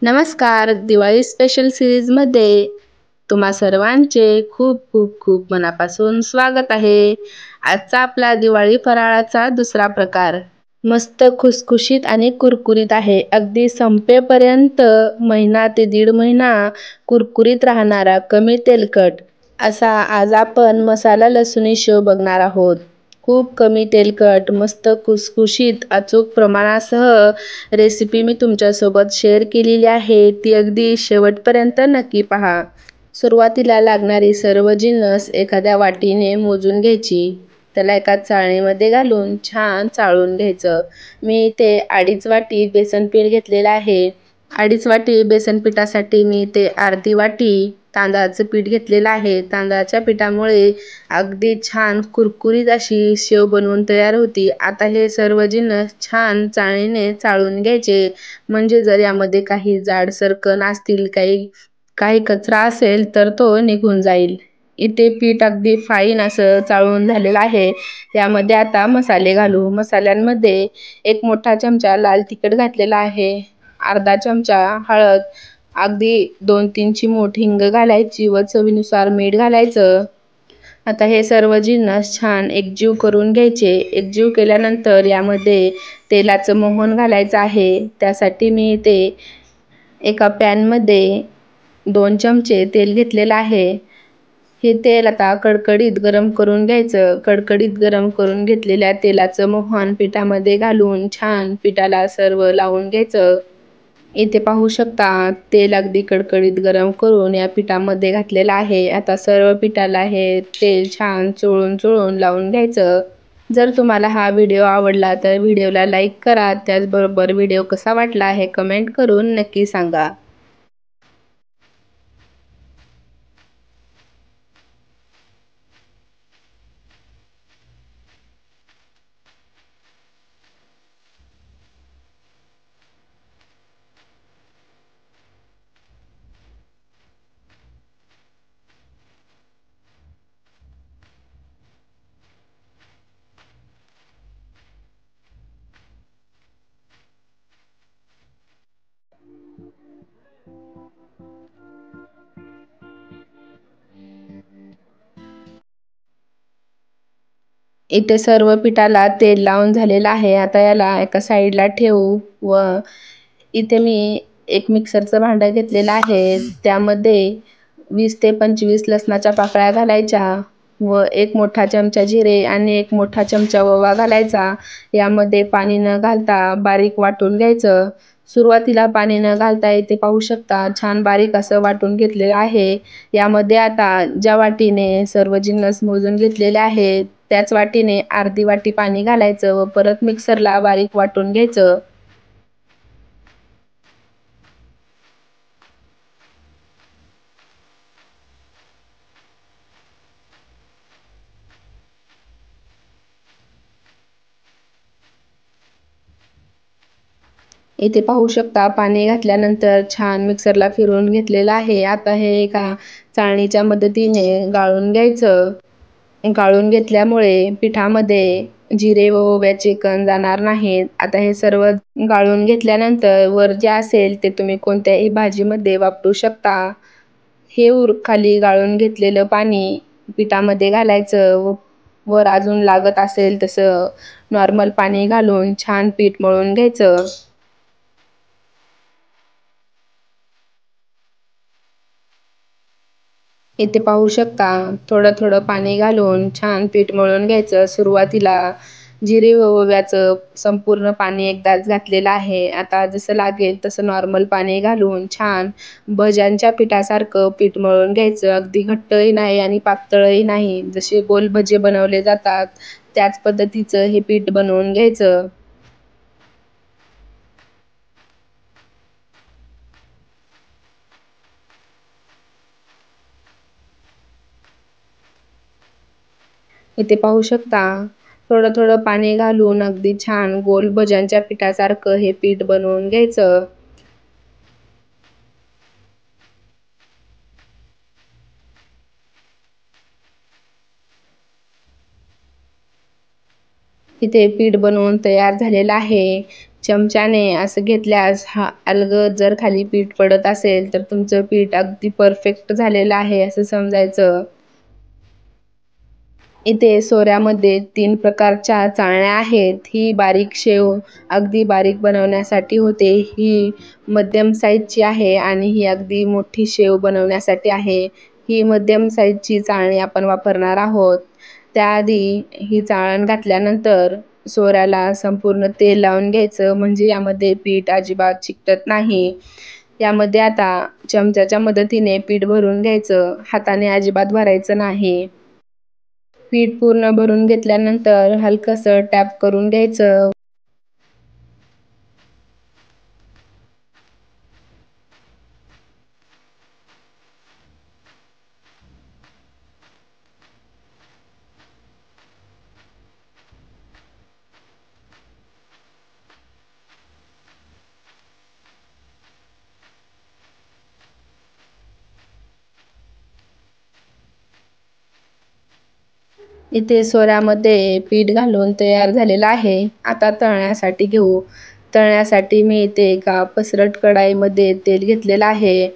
नमस्कार. दिवाळी स्पेशल सिरीजमध्ये तुम्हा सर्वांचे खूप खूप खूप मनापासून स्वागत आहे. आजचा आपला दिवाळी फराळाचा दुसरा प्रकार मस्त खुसखुशीत आणि कुरकुरीत आहे. अगदी संपेपर्यंत महिना ते दीड महिना कुरकुरीत राहणारा कमी तेलकट असा आज आपण मसाला लसुणी शेव बघणार आहोत. खूप कमी तेलकट, मस्त खुसखुशीत, अचूक प्रमाणासह रेसिपी मी तुमच्यासोबत शेअर केलेली आहे. ती अगदी शेवटपर्यंत नक्की पहा. सुरुवातीला लागणारी सर्व जिन्नस एखाद्या वाटीने मोजून घ्यायची. त्याला एका चाळणीमध्ये घालून छान चाळून घ्यायचं. मी इथे 2.5 वाटी बेसन पीठ घेतलेलं आहे. 2.5 वाटी बेसन पिठासाठी मी इथे अर्धी वाटी तांदळाचं पीठ घेतलेलं आहे. तांदळाच्या पिठामुळे अगदी छान कुरकुरीत अशी शेव बनवून तयार होती. आता हे सर्व जिन्नस छान चाळणीने चाळून घ्यायचे, म्हणजे जर यामध्ये काही जाडसर कण असतील, काही कचरा असेल तर तो निघून जाईल. इथे पीठ अगदी फाईन असं चाळून झालेलं आहे. यामध्ये आता मसाले घालू. मसाल्यांमध्ये 1 मोठा चमचा लाल तिखट घातलेला आहे, अर्धा चमचा हळद, अगदी 2-3 चिमूट हिंग घालायची व चवीनुसार मीठ घालायचं. आता हे सर्व जिन्नस छान एकजीव करून घ्यायचे. एकजीव केल्यानंतर यामध्ये तेलाचं मोहन घालायचं आहे. त्यासाठी मी इथे एका पॅनमध्ये 2 चमचे तेल घेतलेलं आहे. हे तेल आता कडकडीत गरम करून घ्यायचं. कडकडीत गरम करून घेतलेल्या तेलाचं मोहन पिठामध्ये घालून छान पिठाला सर्व लावून घ्यायचं. इथे पाहू शकता तेल अगदी कडकडीत गरम करून या पिठामध्ये घातलेलं आहे. आता सर्व पिठाला हे तेल छान चोळून चोळून लावून घ्यायचं. जर तुम्हाला हा व्हिडिओ आवडला तर व्हिडिओला लाईक करा. त्याचबरोबर व्हिडिओ कसा वाटला हे कमेंट करून नक्की सांगा. इथे सर्व पिठाला तेल लावून झालेलं आहे. आता याला एका साईडला ठेवू व इथे मी एक मिक्सरचं भांडं घेतलेलं आहे. त्यामध्ये 20 ते 25 लसणाच्या पाकळ्या घालायच्या व 1 मोठा चमचा जिरे आणि 1 मोठा चमचा ओवा घालायचा. यामध्ये पाणी न घालता बारीक वाटून घ्यायचं. सुरुवातीला पाणी न घालता इथे पाहू शकता छान बारीक असं वाटून घेतलेलं आहे. यामध्ये आता ज्या वाटीने सर्व जिन्नस मोजून घेतलेले आहेत त्याच वाटीने अर्धी वाटी पाणी घालायचं व परत मिक्सरला बारीक वाटून घ्यायचं. इथे पाहू शकता पाणी घातल्यानंतर छान मिक्सरला फिरवून घेतलेलं आहे. आता हे एका चाळणीच्या मदतीने गाळून घ्यायचं. गाळून घेतल्यामुळे पिठामध्ये जिरे व ओव्याचे कण जाणार नाहीत. आता हे सर्व गाळून घेतल्यानंतर वर जे असेल ते तुम्ही कोणत्याही भाजीमध्ये वापरू शकता. हे खाली गाळून घेतलेलं पाणी पिठामध्ये घालायचं व वर अजून लागत असेल तसं नॉर्मल पाणी घालून छान पीठ मळून घ्यायचं. इथे पाहू शकता थोडं थोडं पाणी घालून छान पीठ मळून घ्यायचं. सुरुवातीला जिरे व ओव्याचं संपूर्ण पाणी एकदाच घातलेलं आहे. आता जसं लागेल तसं नॉर्मल पाणी घालून छान भज्यांच्या पिठासारखं पीठ मळून घ्यायचं. अगदी घट्टही नाही आणि पातळही नाही. जसे गोल भजे बनवले जातात त्याच पद्धतीचं हे पीठ बनवून घ्यायचं. इथे पाहू शकता थोडं थोडं पाणी घालून अगदी छान गोल भज्यांच्या पिठासारखं हे पीठ बनवून घ्यायचं. इथे पीठ बनवून तयार झालेलं आहे. चमच्याने असं घेतल्यास अलगद जर खाली पीठ पडत असेल तर तुमचं पीठ अगदी परफेक्ट झालेलं आहे असं समजायचं. इथे सोऱ्यामध्ये 3 प्रकारच्या चाळण्या आहेत. ही बारीक शेव अगदी बारीक बनवण्यासाठी होते. ही मध्यम साईजची आहे आणि ही अगदी मोठी शेव बनवण्यासाठी आहे. ही मध्यम साईजची चाळणी आपण वापरणार आहोत. त्याआधी ही चाळण घातल्यानंतर सोऱ्याला संपूर्ण तेल लावून घ्यायचं, म्हणजे यामध्ये पीठ अजिबात चिकटत नाही. यामध्ये आता चमच्याच्या मदतीने पीठ भरून घ्यायचं. हाताने अजिबात भरायचं नाही. पीठ पूर्ण भरून घेतल्यानंतर हलकंसं टॅप करून घ्यायचं. इथे सोऱ्यामध्ये पीठ घालून तयार झालेलं आहे. आता तळण्यासाठी घेऊ. तळण्यासाठी मी इथे एका पसरट कढाईमध्ये तेल घेतलेलं आहे.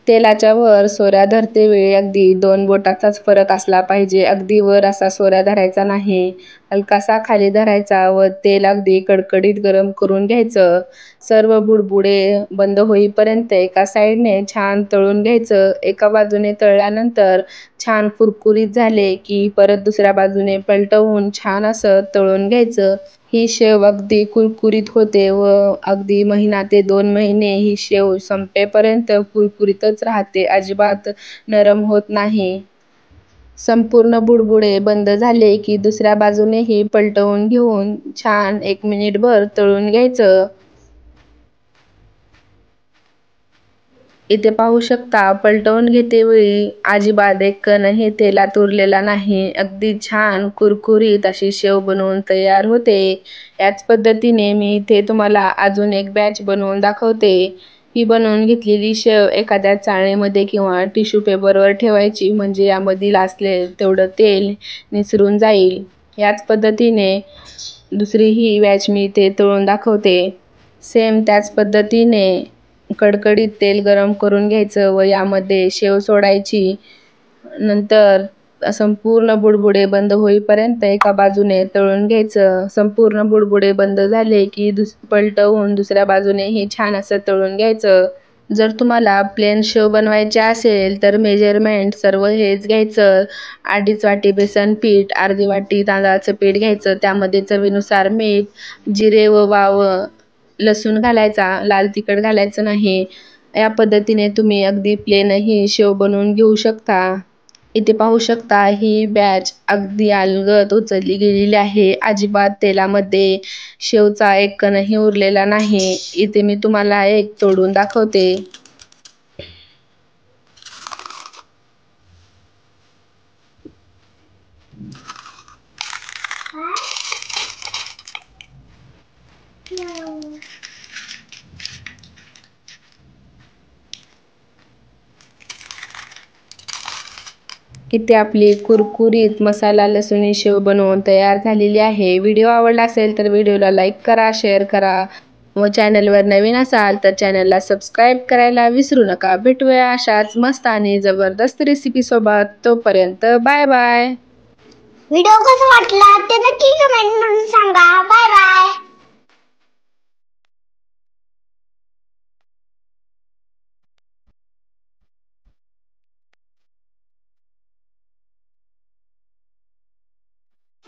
तेलाच्या वर सोऱ्या धरते वेळी अगदी 2 बोटाचाच फरक असला पाहिजे. अगदी वर असा सोऱ्या धरायचा नाही. हलकासा खाली धरायचा व तेल अगदी कडकडीत गरम करून घ्यायचं. सर्व बुडबुडे बंद होईपर्यंत एका साईडने छान तळून घ्यायचं. एका बाजूने तळल्यानंतर छान कुरकुरीत झाले की परत दुसऱ्या बाजूने पलटवून छान असं तळून घ्यायचं. ही शेव अगदी कुरकुरीत होते व अगदी 1 ते 2 महिने ही शेव संपेपर्यंत कुरकुरीतच राहते. अजिबात नरम होत नाही. संपूर्ण बुडबुडे बंद झाले की दुसऱ्या बाजूनेही पलटवून घेऊन छान 1 मिनिटभर तळून घ्यायचं. इथे पाहू शकता पलटवून घेतेवेळी अजिबात एक कणही तेलात उरलेला नाही. अगदी छान कुरकुरीत अशी शेव बनवून तयार होते. याच पद्धतीने मी इथे तुम्हाला अजून एक बॅच बनवून दाखवते. ही बनवून घेतलेली शेव एखाद्या चाळणीमध्ये किंवा टिश्यू पेपरवर ठेवायची, म्हणजे यामधील असले तेवढं तेल निसरून जाईल. याच पद्धतीने दुसरी ही बॅच मी इथे तळून दाखवते. सेम त्याच पद्धतीने कडकडीत तेल गरम करून घ्यायचं व यामध्ये शेव सोडायची. नंतर संपूर्ण बुडबुडे बंद होईपर्यंत एका बाजूने तळून घ्यायचं. संपूर्ण बुडबुडे बंद झाले की पलटवून दुसऱ्या बाजूनेही छान असं तळून घ्यायचं. जर तुम्हाला प्लेन शेव बनवायचे असेल तर मेजरमेंट सर्व हेच घ्यायचं. 2.5 वाटी बेसन पीठ, अर्धी वाटी तांदळाचं पीठ घ्यायचं. त्यामध्ये चवीनुसार मीठ, जिरे व वाव, लसूण घालायचा, लाल तिखट घालायचं नाही. या पद्धतीने तुम्ही अगदी प्लेनही शेव बनवून घेऊ शकता. इथे पाहू शकता ही बॅच अगदी अलगद उचलली गेलेली आहे. अजिबात तेलामध्ये शेवचा एक कणही उरलेला नाही. इथे मी तुम्हाला एक तोडून दाखवते. इथे आपली कुरकुरीत मसाला लसुणी शेव बनवून तयार झालेली आहे. व्हिडिओ आवडला असेल तर व्हिडिओला लाईक करा, शेअर करा व चॅनलवर नवीन असाल तर चॅनलला सबस्क्राईब करायला विसरू नका. भेटूया अशाच मस्त आणि जबरदस्त रेसिपी सोबत. तोपर्यंत बाय बाय. व्हिडिओ कसा वाटला ते नक्की कमेंट